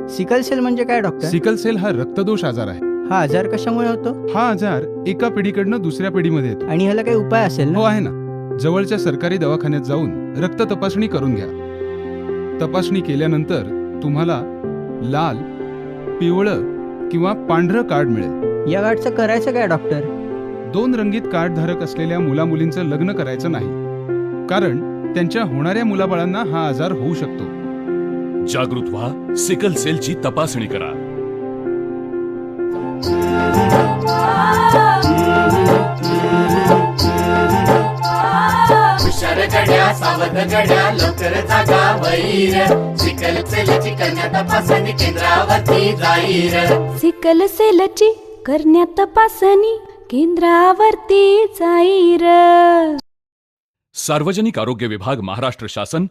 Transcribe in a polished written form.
Sickle sale म्हणजे काय doctor? Sickle sale हा रक्तदोष आजार आहे. हा आजार कशामुळे होतो हा आजार एका पिढीकडनं दुसऱ्या पिढीमध्ये येतो. आणि ह्याला काही उपाय असेल हो ना? आहे ना. जवळच्या सरकारी दवाखान्यात जाऊन रक्त तपासणी करून घ्या. तपासणी केल्यानंतर तुम्हाला लाल, पिवळं किंवा पांढरं कार्ड मिळेल. या कार्डचं करायचं काय डॉक्टर? 2 रंगीत कार्ड धारक असलेल्या मुलामुलींचं लग्न करायचं नाही, कारण त्यांच्या होणाऱ्या मुलाबाळांना हा आजार होऊ शकतो. जागृत व्हा, सिकल सेलची तपासणी करा. हुशार गड्या, सावध गड्या, लवकर जागा वैर. सिकल सेलची कन्या तपासणी केंद्रावरती जाईर. सिकल सेलची करण्या तपासणी केंद्रावरती जाईर. सार्वजनिक आरोग्य विभाग, महाराष्ट्र शासन